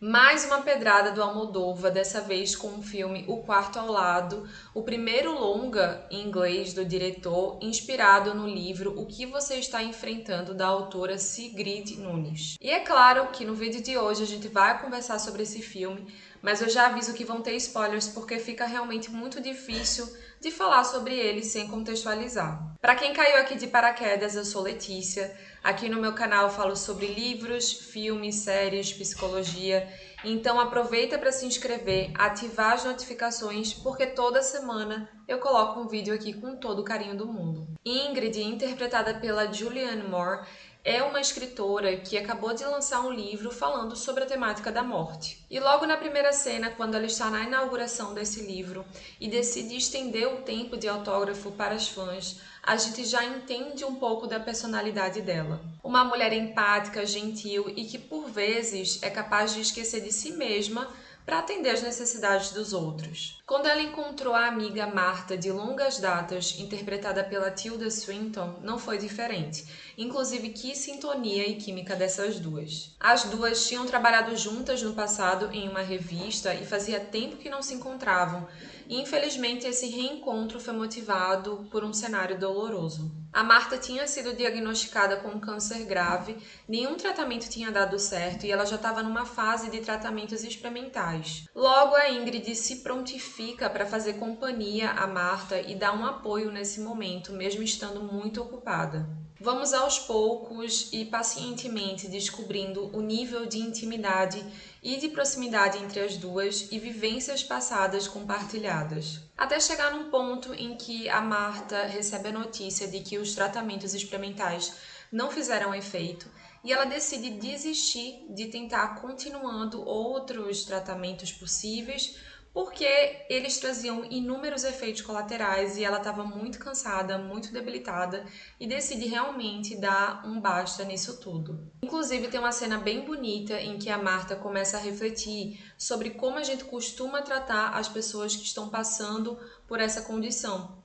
Mais uma pedrada do Almodóvar, dessa vez com o filme O Quarto ao Lado, o primeiro longa em inglês do diretor, inspirado no livro O que Você Está Enfrentando, da autora Sigrid Nunes. E é claro que no vídeo de hoje a gente vai conversar sobre esse filme, mas eu já aviso que vão ter spoilers porque fica realmente muito difícil de falar sobre ele sem contextualizar. Para quem caiu aqui de paraquedas, eu sou Letícia. Aqui no meu canal eu falo sobre livros, filmes, séries, psicologia. Então aproveita para se inscrever, ativar as notificações, porque toda semana eu coloco um vídeo aqui com todo o carinho do mundo. Ingrid, interpretada pela Julianne Moore, é uma escritora que acabou de lançar um livro falando sobre a temática da morte. E logo na primeira cena, quando ela está na inauguração desse livro e decide estender o tempo de autógrafo para as fãs, a gente já entende um pouco da personalidade dela. Uma mulher empática, gentil e que por vezes é capaz de esquecer de si mesma para atender às necessidades dos outros. Quando ela encontrou a amiga Marta de longas datas, interpretada pela Tilda Swinton, não foi diferente. Inclusive, que sintonia e química dessas duas. As duas tinham trabalhado juntas no passado em uma revista e fazia tempo que não se encontravam. E, infelizmente, esse reencontro foi motivado por um cenário doloroso. A Marta tinha sido diagnosticada com um câncer grave, nenhum tratamento tinha dado certo e ela já estava numa fase de tratamentos experimentais. Logo, a Ingrid se prontifica para fazer companhia a Marta e dar um apoio nesse momento, mesmo estando muito ocupada. Vamos aos poucos e pacientemente descobrindo o nível de intimidade e de proximidade entre as duas e vivências passadas compartilhadas. Até chegar num ponto em que a Marta recebe a notícia de que os tratamentos experimentais não fizeram efeito e ela decide desistir de tentar continuando outros tratamentos possíveis porque eles traziam inúmeros efeitos colaterais e ela estava muito cansada, muito debilitada e decide realmente dar um basta nisso tudo. Inclusive tem uma cena bem bonita em que a Marta começa a refletir sobre como a gente costuma tratar as pessoas que estão passando por essa condição.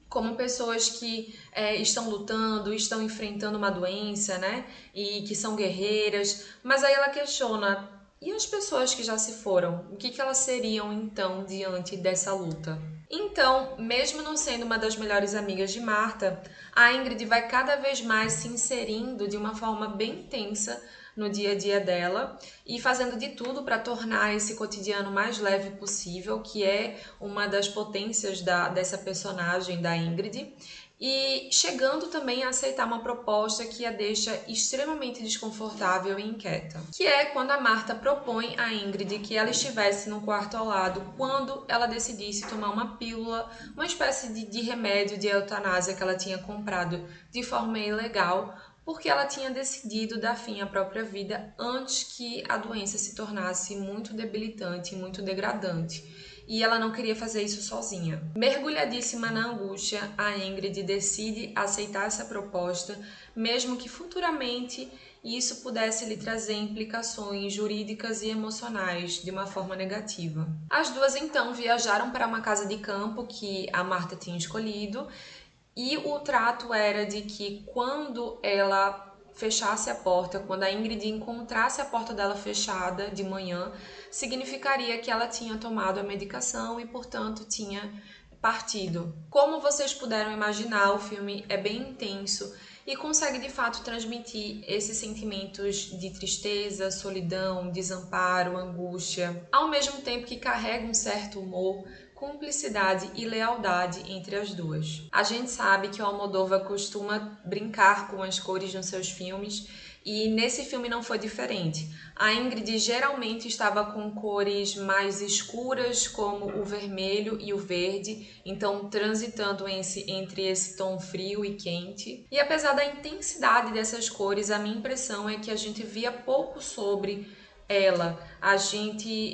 Como pessoas que estão lutando, estão enfrentando uma doença, né? E que são guerreiras. Mas aí ela questiona, e as pessoas que já se foram? O que elas seriam então diante dessa luta? Então, mesmo não sendo uma das melhores amigas de Marta, a Ingrid vai cada vez mais se inserindo de uma forma bem intensa no dia a dia dela e fazendo de tudo para tornar esse cotidiano mais leve possível, que é uma das potências dessa personagem da Ingrid. E chegando também a aceitar uma proposta que a deixa extremamente desconfortável e inquieta, que é quando a Marta propõe a Ingrid que ela estivesse no quarto ao lado quando ela decidisse tomar uma pílula, uma espécie de remédio de eutanásia que ela tinha comprado de forma ilegal, porque ela tinha decidido dar fim à própria vida antes que a doença se tornasse muito debilitante, muito degradante. E ela não queria fazer isso sozinha. Mergulhadíssima na angústia, a Ingrid decide aceitar essa proposta, mesmo que futuramente isso pudesse lhe trazer implicações jurídicas e emocionais de uma forma negativa. As duas então viajaram para uma casa de campo que a Marta tinha escolhido, e o trato era de que quando ela fechasse a porta, quando a Ingrid encontrasse a porta dela fechada de manhã, significaria que ela tinha tomado a medicação e, portanto, tinha partido. Como vocês puderam imaginar, o filme é bem intenso e consegue de fato transmitir esses sentimentos de tristeza, solidão, desamparo, angústia, ao mesmo tempo que carrega um certo humor, cumplicidade e lealdade entre as duas. A gente sabe que o Almodóvar costuma brincar com as cores nos seus filmes e nesse filme não foi diferente. A Ingrid geralmente estava com cores mais escuras, como o vermelho e o verde, então transitando entre esse tom frio e quente. E apesar da intensidade dessas cores, a minha impressão é que a gente via pouco sobre ela.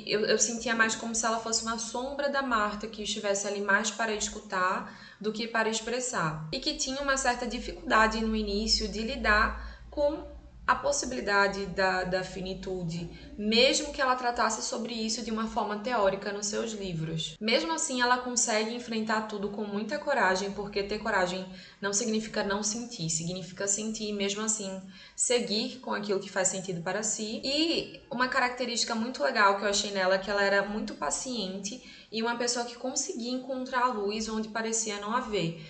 Eu sentia mais como se ela fosse uma sombra da Marta que estivesse ali mais para escutar do que para expressar. E que tinha uma certa dificuldade no início de lidar com a possibilidade da finitude, mesmo que ela tratasse sobre isso de uma forma teórica nos seus livros. Mesmo assim, ela consegue enfrentar tudo com muita coragem, porque ter coragem não significa não sentir, significa sentir e mesmo assim seguir com aquilo que faz sentido para si. E uma característica muito legal que eu achei nela é que ela era muito paciente e uma pessoa que conseguia encontrar a luz onde parecia não haver,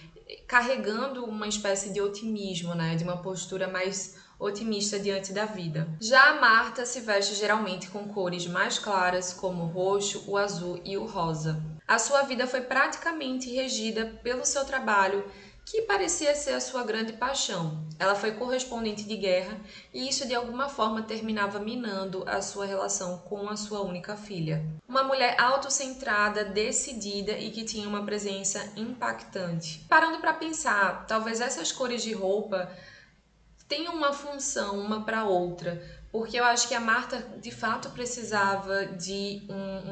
carregando uma espécie de otimismo, né, de uma postura mais otimista diante da vida. Já a Marta se veste geralmente com cores mais claras, como o roxo, o azul e o rosa. A sua vida foi praticamente regida pelo seu trabalho, que parecia ser a sua grande paixão. Ela foi correspondente de guerra e isso de alguma forma terminava minando a sua relação com a sua única filha. Uma mulher autocentrada, decidida e que tinha uma presença impactante. Parando para pensar, talvez essas cores de roupa tenham uma função uma para outra, porque eu acho que a Marta de fato precisava de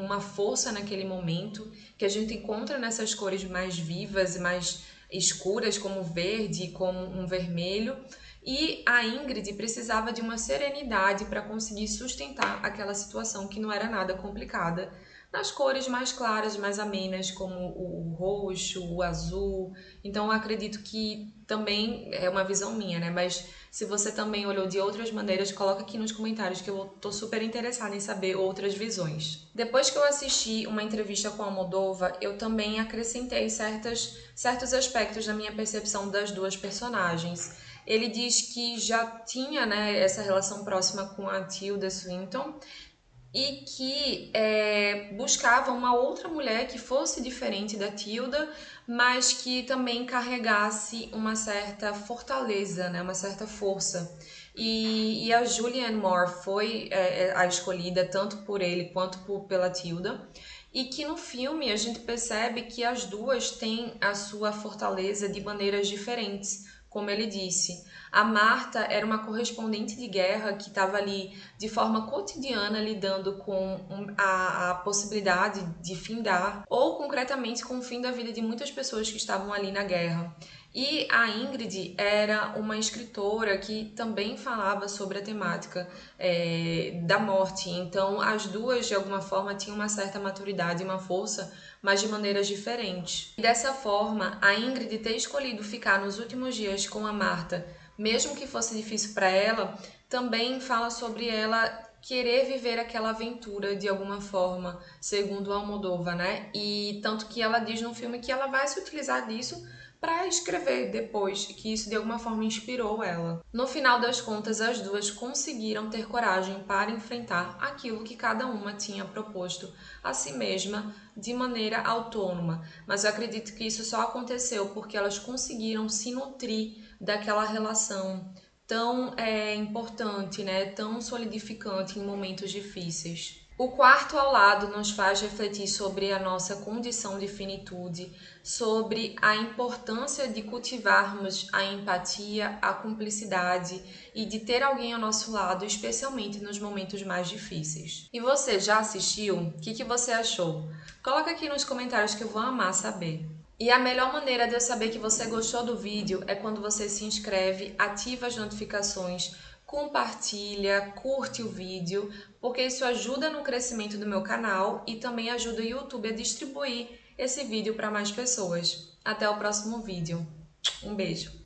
uma força naquele momento, que a gente encontra nessas cores mais vivas e mais escuras, como o verde, como um vermelho, e a Ingrid precisava de uma serenidade para conseguir sustentar aquela situação que não era nada complicada, nas cores mais claras, mais amenas, como o roxo, o azul. Então eu acredito que também é uma visão minha, né? Mas se você também olhou de outras maneiras, coloca aqui nos comentários que eu tô super interessada em saber outras visões. Depois que eu assisti uma entrevista com a Almodóvar, eu também acrescentei certos aspectos na minha percepção das duas personagens. Ele diz que já tinha, né, essa relação próxima com a Tilda Swinton e que buscava uma outra mulher que fosse diferente da Tilda, mas que também carregasse uma certa fortaleza, né? Uma certa força. E a Julianne Moore foi a escolhida tanto por ele quanto pela Tilda. E que no filme a gente percebe que as duas têm a sua fortaleza de maneiras diferentes, como ele disse. A Marta era uma correspondente de guerra que estava ali de forma cotidiana lidando com a possibilidade de findar, ou concretamente com o fim da vida de muitas pessoas que estavam ali na guerra. E a Ingrid era uma escritora que também falava sobre a temática da morte. Então, as duas, de alguma forma, tinham uma certa maturidade e uma força, mas de maneiras diferentes. E dessa forma, a Ingrid ter escolhido ficar nos últimos dias com a Marta, mesmo que fosse difícil para ela, também fala sobre ela querer viver aquela aventura de alguma forma, segundo a Almodóvar, né? E tanto que ela diz no filme que ela vai se utilizar disso para escrever depois, que isso de alguma forma inspirou ela. No final das contas, as duas conseguiram ter coragem para enfrentar aquilo que cada uma tinha proposto a si mesma de maneira autônoma, mas eu acredito que isso só aconteceu porque elas conseguiram se nutrir daquela relação tão importante, né, tão solidificante em momentos difíceis. O quarto ao lado nos faz refletir sobre a nossa condição de finitude, sobre a importância de cultivarmos a empatia, a cumplicidade e de ter alguém ao nosso lado, especialmente nos momentos mais difíceis. E você já assistiu? O que você achou? Coloca aqui nos comentários que eu vou amar saber. E a melhor maneira de eu saber que você gostou do vídeo é quando você se inscreve, ativa as notificações, compartilha, curte o vídeo, porque isso ajuda no crescimento do meu canal e também ajuda o YouTube a distribuir esse vídeo para mais pessoas. Até o próximo vídeo. Um beijo!